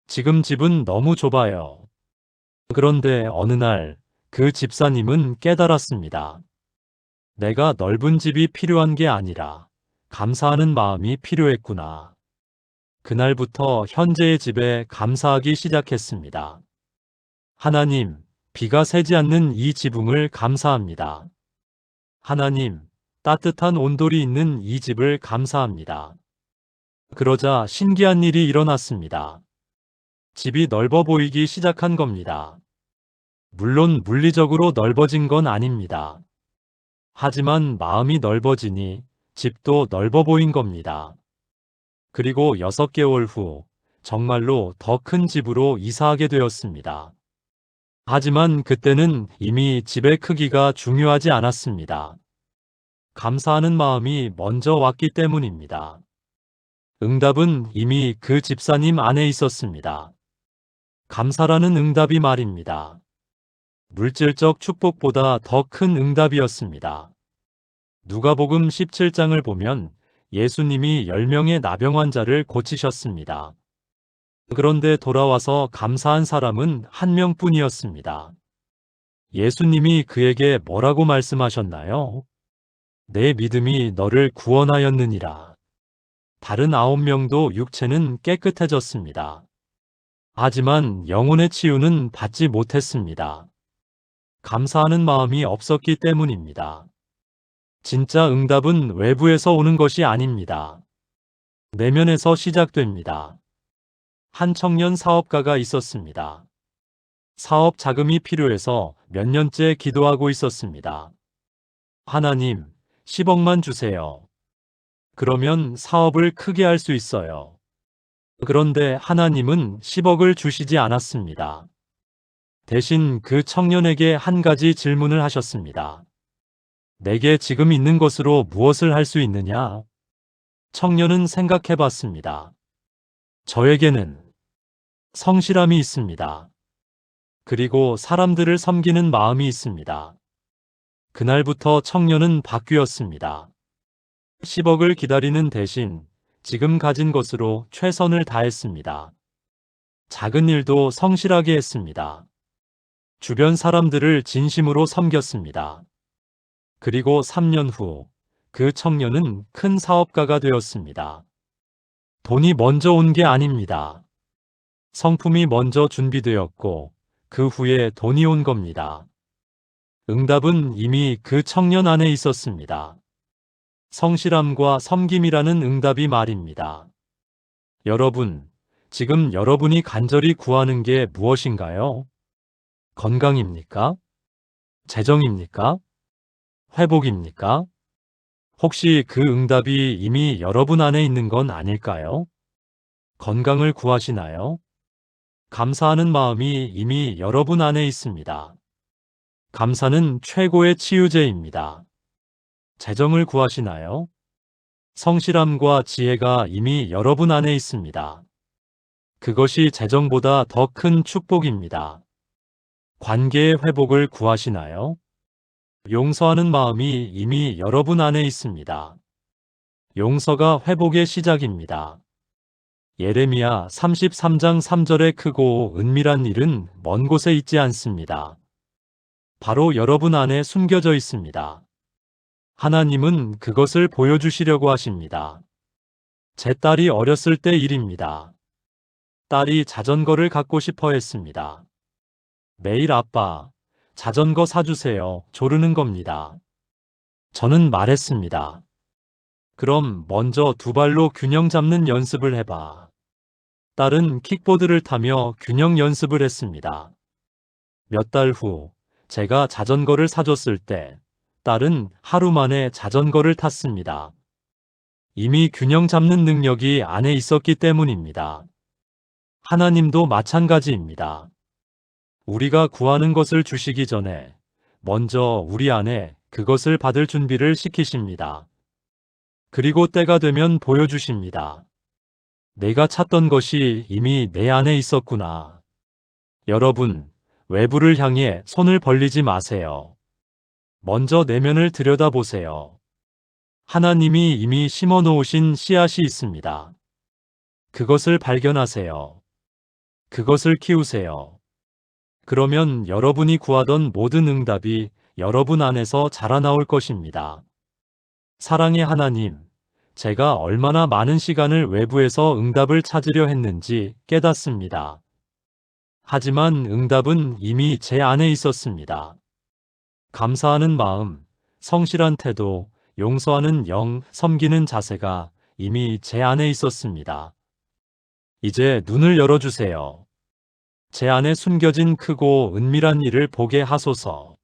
지금 집은 너무 좁아요. 그런데 어느 날 그 집사님은 깨달았습니다. 내가 넓은 집이 필요한 게 아니라 감사하는 마음이 필요했구나. 그날부터 현재의 집에 감사하기 시작했습니다. 하나님, 비가 새지 않는 이 지붕을 감사합니다. 하나님, 따뜻한 온돌이 있는 이 집을 감사합니다. 그러자 신기한 일이 일어났습니다. 집이 넓어 보이기 시작한 겁니다. 물론 물리적으로 넓어진 건 아닙니다. 하지만 마음이 넓어지니 집도 넓어 보인 겁니다. 그리고 6개월 후 정말로 더 큰 집으로 이사하게 되었습니다. 하지만 그때는 이미 집의 크기가 중요하지 않았습니다. 감사하는 마음이 먼저 왔기 때문입니다. 응답은 이미 그 집사님 안에 있었습니다. 감사라는 응답이 말입니다. 물질적 축복보다 더 큰 응답이었습니다. 누가복음 17장을 보면 예수님이 10명의 나병 환자를 고치셨습니다. 그런데 돌아와서 감사한 사람은 한 명뿐이었습니다. 예수님이 그에게 뭐라고 말씀하셨나요? 내 믿음이 너를 구원하였느니라. 다른 9명도 육체는 깨끗해졌습니다. 하지만 영혼의 치유는 받지 못했습니다. 감사하는 마음이 없었기 때문입니다. 진짜 응답은 외부에서 오는 것이 아닙니다. 내면에서 시작됩니다. 한 청년 사업가가 있었습니다. 사업 자금이 필요해서 몇 년째 기도하고 있었습니다. 하나님, 10억만 주세요. 그러면 사업을 크게 할 수 있어요. 그런데 하나님은 10억을 주시지 않았습니다. 대신 그 청년에게 한 가지 질문을 하셨습니다. 내게 지금 있는 것으로 무엇을 할 수 있느냐? 청년은 생각해 봤습니다. 저에게는 성실함이 있습니다. 그리고 사람들을 섬기는 마음이 있습니다. 그날부터 청년은 바뀌었습니다. 10억을 기다리는 대신 지금 가진 것으로 최선을 다했습니다. 작은 일도 성실하게 했습니다. 주변 사람들을 진심으로 섬겼습니다. 그리고 3년 후 그 청년은 큰 사업가가 되었습니다. 돈이 먼저 온 게 아닙니다. 성품이 먼저 준비되었고 그 후에 돈이 온 겁니다. 응답은 이미 그 청년 안에 있었습니다. 성실함과 섬김이라는 응답이 말입니다. 여러분, 지금 여러분이 간절히 구하는 게 무엇인가요? 건강입니까? 재정입니까? 회복입니까? 혹시 그 응답이 이미 여러분 안에 있는 건 아닐까요? 건강을 구하시나요? 감사하는 마음이 이미 여러분 안에 있습니다. 감사는 최고의 치유제입니다. 재정을 구하시나요? 성실함과 지혜가 이미 여러분 안에 있습니다. 그것이 재정보다 더 큰 축복입니다. 관계의 회복을 구하시나요? 용서하는 마음이 이미 여러분 안에 있습니다. 용서가 회복의 시작입니다. 예레미야 33장 3절의 크고 은밀한 일은 먼 곳에 있지 않습니다. 바로 여러분 안에 숨겨져 있습니다. 하나님은 그것을 보여주시려고 하십니다. 제 딸이 어렸을 때 일입니다. 딸이 자전거를 갖고 싶어 했습니다. 매일 아빠, 자전거 사주세요. 조르는 겁니다. 저는 말했습니다. 그럼 먼저 두 발로 균형 잡는 연습을 해봐. 딸은 킥보드를 타며 균형 연습을 했습니다. 몇 달 후, 제가 자전거를 사줬을 때, 딸은 하루 만에 자전거를 탔습니다. 이미 균형 잡는 능력이 안에 있었기 때문입니다. 하나님도 마찬가지입니다. 우리가 구하는 것을 주시기 전에 먼저 우리 안에 그것을 받을 준비를 시키십니다. 그리고 때가 되면 보여주십니다. 내가 찾던 것이 이미 내 안에 있었구나. 여러분, 외부를 향해 손을 벌리지 마세요. 먼저 내면을 들여다보세요. 하나님이 이미 심어 놓으신 씨앗이 있습니다. 그것을 발견하세요. 그것을 키우세요. 그러면 여러분이 구하던 모든 응답이 여러분 안에서 자라나올 것입니다. 사랑의 하나님, 제가 얼마나 많은 시간을 외부에서 응답을 찾으려 했는지 깨닫습니다. 하지만 응답은 이미 제 안에 있었습니다. 감사하는 마음, 성실한 태도, 용서하는 영, 섬기는 자세가 이미 제 안에 있었습니다. 이제 눈을 열어주세요. 제 안에 숨겨진 크고 은밀한 일을 보게 하소서.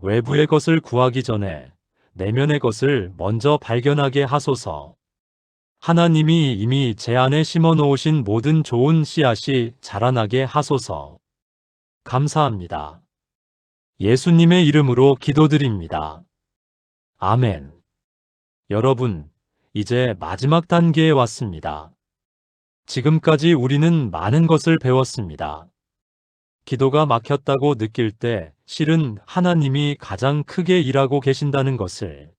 외부의 것을 구하기 전에 내면의 것을 먼저 발견하게 하소서. 하나님이 이미 제 안에 심어 놓으신 모든 좋은 씨앗이 자라나게 하소서. 감사합니다. 예수님의 이름으로 기도드립니다. 아멘. 여러분, 이제 마지막 단계에 왔습니다. 지금까지 우리는 많은 것을 배웠습니다. 기도가 막혔다고 느낄 때 실은 하나님이 가장 크게 일하고 계신다는 것을,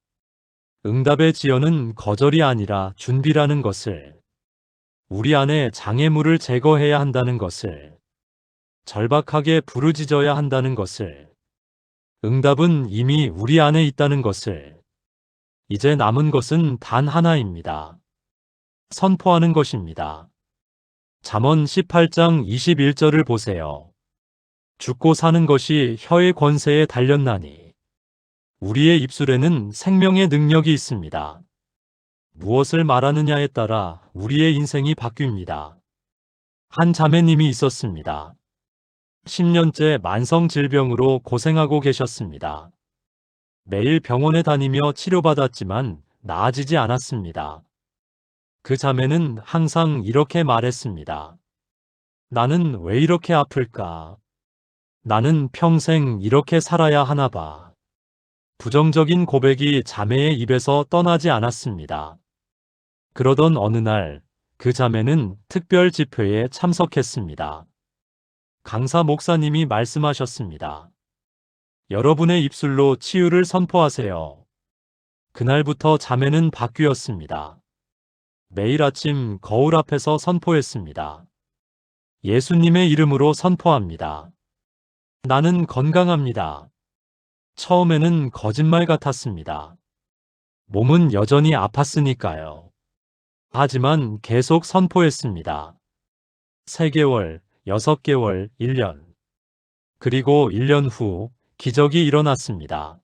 응답의 지연은 거절이 아니라 준비라는 것을, 우리 안에 장애물을 제거해야 한다는 것을, 절박하게 부르짖어야 한다는 것을, 응답은 이미 우리 안에 있다는 것을, 이제 남은 것은 단 하나입니다. 선포하는 것입니다. 잠언 18장 21절을 보세요. 죽고 사는 것이 혀의 권세에 달렸나니 우리의 입술에는 생명의 능력이 있습니다. 무엇을 말하느냐에 따라 우리의 인생이 바뀝니다. 한 자매님이 있었습니다. 10년째 만성 질병으로 고생하고 계셨습니다. 매일 병원에 다니며 치료받았지만 나아지지 않았습니다. 그 자매는 항상 이렇게 말했습니다. 나는 왜 이렇게 아플까? 나는 평생 이렇게 살아야 하나 봐. 부정적인 고백이 자매의 입에서 떠나지 않았습니다. 그러던 어느 날, 그 자매는 특별 집회에 참석했습니다. 강사 목사님이 말씀하셨습니다. 여러분의 입술로 치유를 선포하세요. 그날부터 자매는 바뀌었습니다. 매일 아침 거울 앞에서 선포했습니다. 예수님의 이름으로 선포합니다. 나는 건강합니다. 처음에는 거짓말 같았습니다. 몸은 여전히 아팠으니까요. 하지만 계속 선포했습니다. 3개월, 6개월, 1년. 그리고 1년 후 기적이 일어났습니다.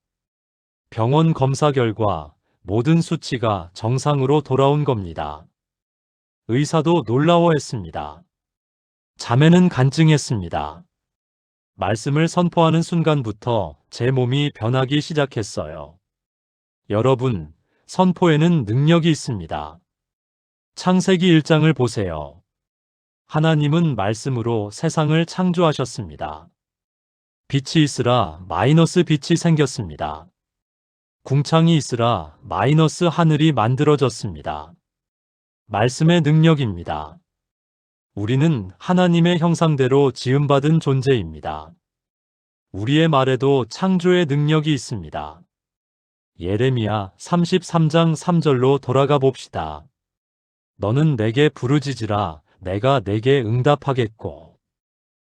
병원 검사 결과 모든 수치가 정상으로 돌아온 겁니다. 의사도 놀라워했습니다. 자매는 간증했습니다. 말씀을 선포하는 순간부터 제 몸이 변하기 시작했어요. 여러분, 선포에는 능력이 있습니다. 창세기 1장을 보세요. 하나님은 말씀으로 세상을 창조하셨습니다. 빛이 있으라 마이너스 빛이 생겼습니다. 궁창이 있으라 마이너스 하늘이 만들어졌습니다. 말씀의 능력입니다. 우리는 하나님의 형상대로 지음받은 존재입니다. 우리의 말에도 창조의 능력이 있습니다. 예레미야 33장 3절로 돌아가 봅시다. 너는 내게 부르짖으라 내가 내게 응답하겠고.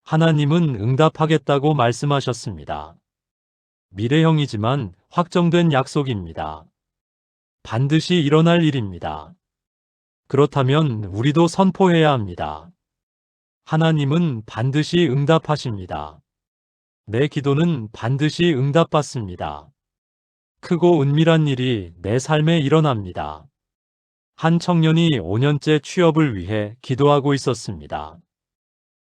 하나님은 응답하겠다고 말씀하셨습니다. 미래형이지만 확정된 약속입니다. 반드시 일어날 일입니다. 그렇다면 우리도 선포해야 합니다. 하나님은 반드시 응답하십니다. 내 기도는 반드시 응답받습니다. 크고 은밀한 일이 내 삶에 일어납니다. 한 청년이 5년째 취업을 위해 기도하고 있었습니다.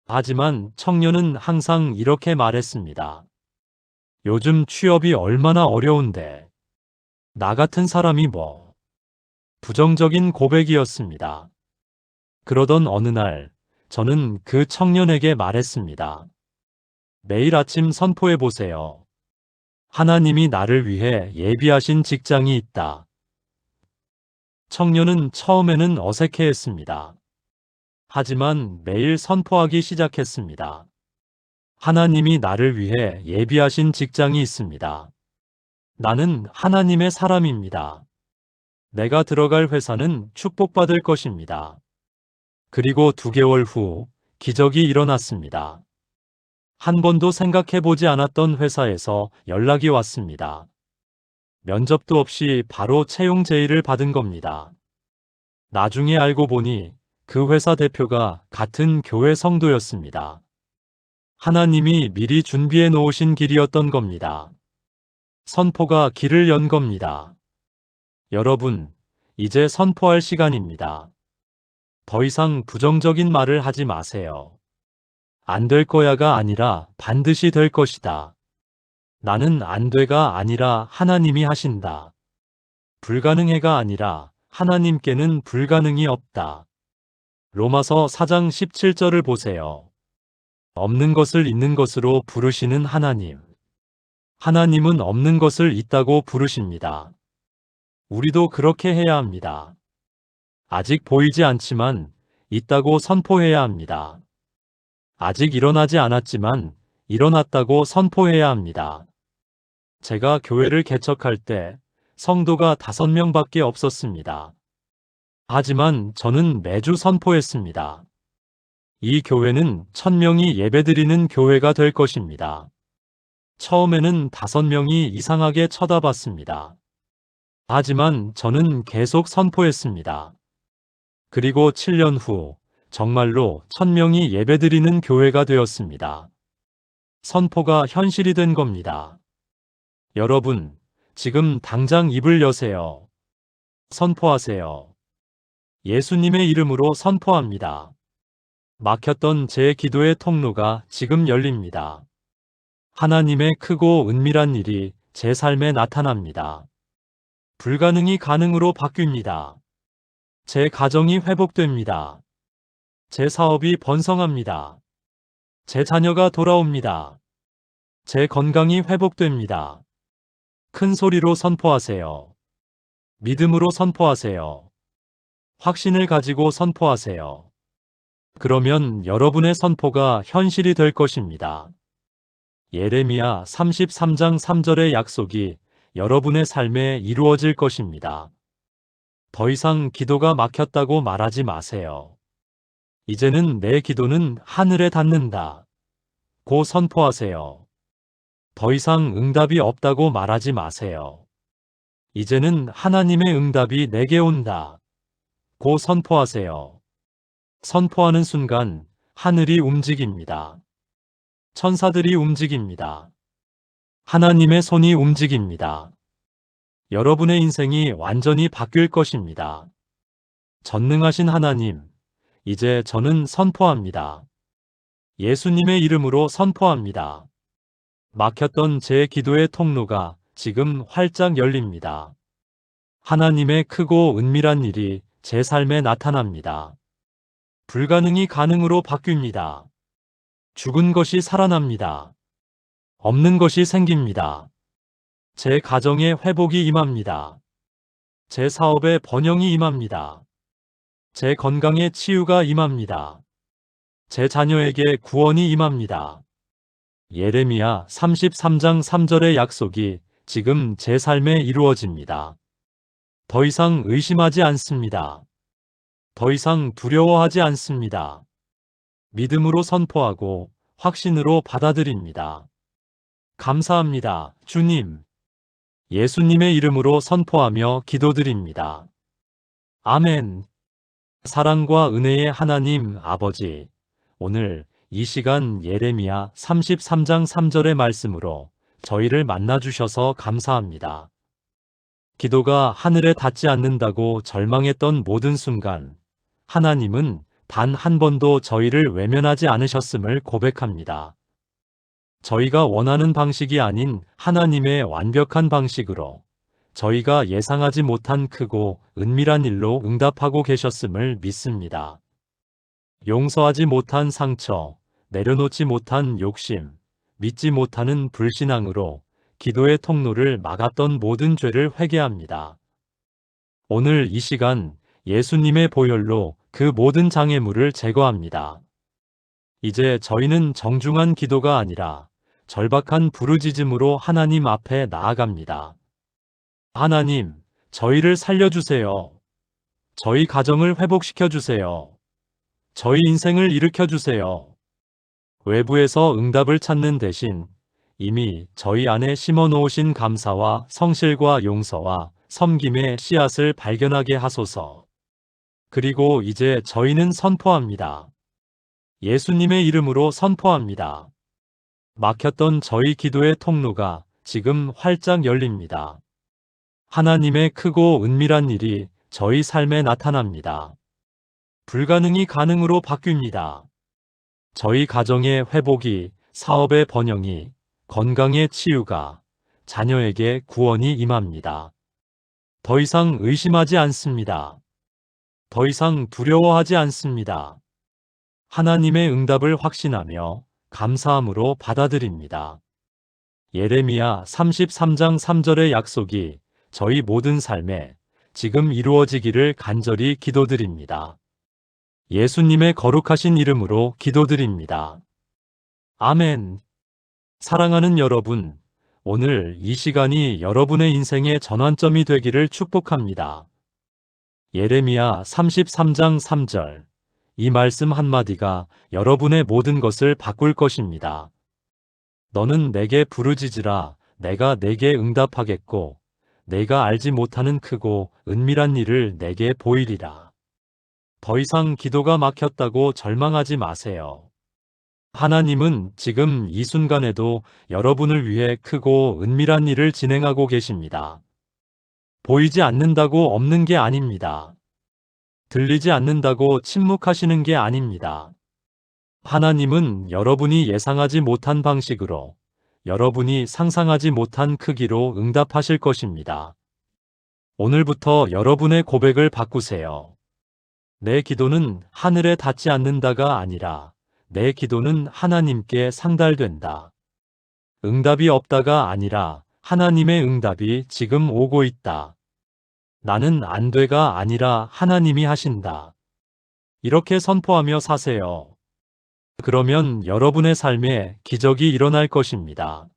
하지만 청년은 항상 이렇게 말했습니다. 요즘 취업이 얼마나 어려운데. 나 같은 사람이 뭐. 부정적인 고백이었습니다. 그러던 어느 날, 저는 그 청년에게 말했습니다. 매일 아침 선포해 보세요. 하나님이 나를 위해 예비하신 직장이 있다. 청년은 처음에는 어색해했습니다. 하지만 매일 선포하기 시작했습니다. 하나님이 나를 위해 예비하신 직장이 있습니다. 나는 하나님의 사람입니다. 내가 들어갈 회사는 축복받을 것입니다. 그리고 2개월 후 기적이 일어났습니다. 한 번도 생각해보지 않았던 회사에서 연락이 왔습니다. 면접도 없이 바로 채용 제의를 받은 겁니다. 나중에 알고 보니 그 회사 대표가 같은 교회 성도였습니다. 하나님이 미리 준비해 놓으신 길이었던 겁니다. 선포가 길을 연 겁니다. 여러분, 이제 선포할 시간입니다. 더 이상 부정적인 말을 하지 마세요. 안 될 거야가 아니라 반드시 될 것이다. 나는 안 돼가 아니라 하나님이 하신다. 불가능해가 아니라 하나님께는 불가능이 없다. 로마서 4장 17절을 보세요. 없는 것을 있는 것으로 부르시는 하나님. 하나님은 없는 것을 있다고 부르십니다. 우리도 그렇게 해야 합니다. 아직 보이지 않지만 있다고 선포해야 합니다. 아직 일어나지 않았지만 일어났다고 선포해야 합니다. 제가 교회를 개척할 때 성도가 5명밖에 없었습니다. 하지만 저는 매주 선포했습니다. 이 교회는 1000명이 예배드리는 교회가 될 것입니다. 처음에는 5명이 이상하게 쳐다봤습니다. 하지만 저는 계속 선포했습니다. 그리고 7년 후 정말로 1000명이 예배드리는 교회가 되었습니다. 선포가 현실이 된 겁니다. 여러분, 지금 당장 입을 여세요. 선포하세요. 예수님의 이름으로 선포합니다. 막혔던 제 기도의 통로가 지금 열립니다. 하나님의 크고 은밀한 일이 제 삶에 나타납니다. 불가능이 가능으로 바뀝니다. 제 가정이 회복됩니다. 제 사업이 번성합니다. 제 자녀가 돌아옵니다. 제 건강이 회복됩니다. 큰 소리로 선포하세요. 믿음으로 선포하세요. 확신을 가지고 선포하세요. 그러면 여러분의 선포가 현실이 될 것입니다. 예레미야 33장 3절의 약속이 여러분의 삶에 이루어질 것입니다. 더 이상 기도가 막혔다고 말하지 마세요. 이제는 내 기도는 하늘에 닿는다. 고 선포하세요. 더 이상 응답이 없다고 말하지 마세요. 이제는 하나님의 응답이 내게 온다. 고 선포하세요. 선포하는 순간 하늘이 움직입니다. 천사들이 움직입니다. 하나님의 손이 움직입니다. 여러분의 인생이 완전히 바뀔 것입니다. 전능하신 하나님, 이제 저는 선포합니다. 예수님의 이름으로 선포합니다. 막혔던 제 기도의 통로가 지금 활짝 열립니다. 하나님의 크고 은밀한 일이 제 삶에 나타납니다. 불가능이 가능으로 바뀝니다. 죽은 것이 살아납니다. 없는 것이 생깁니다. 제 가정에 회복이 임합니다. 제 사업에 번영이 임합니다. 제 건강에 치유가 임합니다. 제 자녀에게 구원이 임합니다. 예레미야 33장 3절의 약속이 지금 제 삶에 이루어집니다. 더 이상 의심하지 않습니다. 더 이상 두려워하지 않습니다. 믿음으로 선포하고 확신으로 받아들입니다. 감사합니다, 주님. 예수님의 이름으로 선포하며 기도드립니다. 아멘. 사랑과 은혜의 하나님 아버지, 오늘 이 시간 예레미야 33장 3절의 말씀으로 저희를 만나주셔서 감사합니다. 기도가 하늘에 닿지 않는다고 절망했던 모든 순간, 하나님은 단 한 번도 저희를 외면하지 않으셨음을 고백합니다. 저희가 원하는 방식이 아닌 하나님의 완벽한 방식으로 저희가 예상하지 못한 크고 은밀한 일로 응답하고 계셨음을 믿습니다. 용서하지 못한 상처, 내려놓지 못한 욕심, 믿지 못하는 불신앙으로 기도의 통로를 막았던 모든 죄를 회개합니다. 오늘 이 시간 예수님의 보혈로 그 모든 장애물을 제거합니다. 이제 저희는 정중한 기도가 아니라 절박한 부르짖음으로 하나님 앞에 나아갑니다. 하나님, 저희를 살려주세요. 저희 가정을 회복시켜주세요. 저희 인생을 일으켜주세요. 외부에서 응답을 찾는 대신 이미 저희 안에 심어놓으신 감사와 성실과 용서와 섬김의 씨앗을 발견하게 하소서. 그리고 이제 저희는 선포합니다. 예수님의 이름으로 선포합니다. 막혔던 저희 기도의 통로가 지금 활짝 열립니다. 하나님의 크고 은밀한 일이 저희 삶에 나타납니다. 불가능이 가능으로 바뀝니다. 저희 가정의 회복이, 사업의 번영이, 건강의 치유가, 자녀에게 구원이 임합니다. 더 이상 의심하지 않습니다. 더 이상 두려워하지 않습니다. 하나님의 응답을 확신하며 감사함으로 받아들입니다. 예레미야 33장 3절의 약속이 저희 모든 삶에 지금 이루어지기를 간절히 기도드립니다. 예수님의 거룩하신 이름으로 기도드립니다. 아멘. 사랑하는 여러분, 오늘 이 시간이 여러분의 인생의 전환점이 되기를 축복합니다. 예레미야 33장 3절. 이 말씀 한마디가 여러분의 모든 것을 바꿀 것입니다. 너는 내게 부르짖으라. 내가 내게 응답하겠고 내가 알지 못하는 크고 은밀한 일을 내게 보이리라. 더 이상 기도가 막혔다고 절망하지 마세요. 하나님은 지금 이 순간에도 여러분을 위해 크고 은밀한 일을 진행하고 계십니다. 보이지 않는다고 없는 게 아닙니다. 들리지 않는다고 침묵하시는 게 아닙니다. 하나님은 여러분이 예상하지 못한 방식으로, 여러분이 상상하지 못한 크기로 응답하실 것입니다. 오늘부터 여러분의 고백을 바꾸세요. 내 기도는 하늘에 닿지 않는다가 아니라 내 기도는 하나님께 상달된다. 응답이 없다가 아니라 하나님의 응답이 지금 오고 있다. 나는 안 돼가 아니라 하나님이 하신다. 이렇게 선포하며 사세요. 그러면 여러분의 삶에 기적이 일어날 것입니다.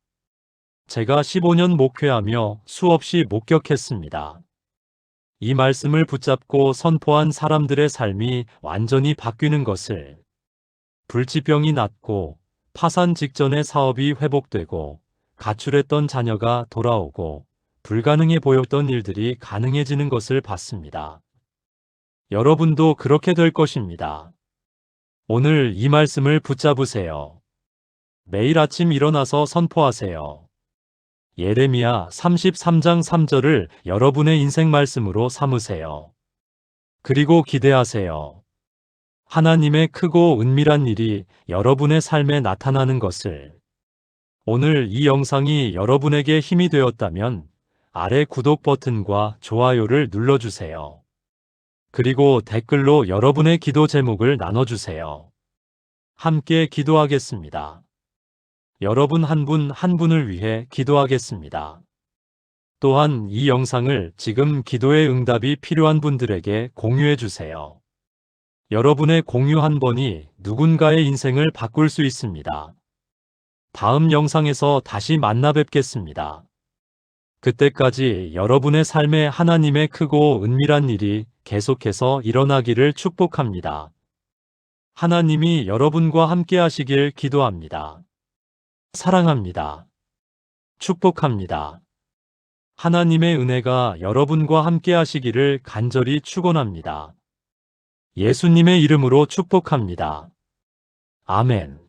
제가 15년 목회하며 수없이 목격했습니다. 이 말씀을 붙잡고 선포한 사람들의 삶이 완전히 바뀌는 것을, 불치병이 낫고 파산 직전의 사업이 회복되고 가출했던 자녀가 돌아오고 불가능해 보였던 일들이 가능해지는 것을 봤습니다. 여러분도 그렇게 될 것입니다. 오늘 이 말씀을 붙잡으세요. 매일 아침 일어나서 선포하세요. 예레미야 33장 3절을 여러분의 인생 말씀으로 삼으세요. 그리고 기대하세요. 하나님의 크고 은밀한 일이 여러분의 삶에 나타나는 것을. 오늘 이 영상이 여러분에게 힘이 되었다면 아래 구독 버튼과 좋아요를 눌러주세요. 그리고 댓글로 여러분의 기도 제목을 나눠주세요. 함께 기도하겠습니다. 여러분 한 분 한 분을 위해 기도하겠습니다. 또한 이 영상을 지금 기도의 응답이 필요한 분들에게 공유해 주세요. 여러분의 공유 한 번이 누군가의 인생을 바꿀 수 있습니다. 다음 영상에서 다시 만나 뵙겠습니다. 그때까지 여러분의 삶에 하나님의 크고 은밀한 일이 계속해서 일어나기를 축복합니다. 하나님이 여러분과 함께 하시길 기도합니다. 사랑합니다. 축복합니다. 하나님의 은혜가 여러분과 함께 하시기를 간절히 축원합니다. 예수님의 이름으로 축복합니다. 아멘.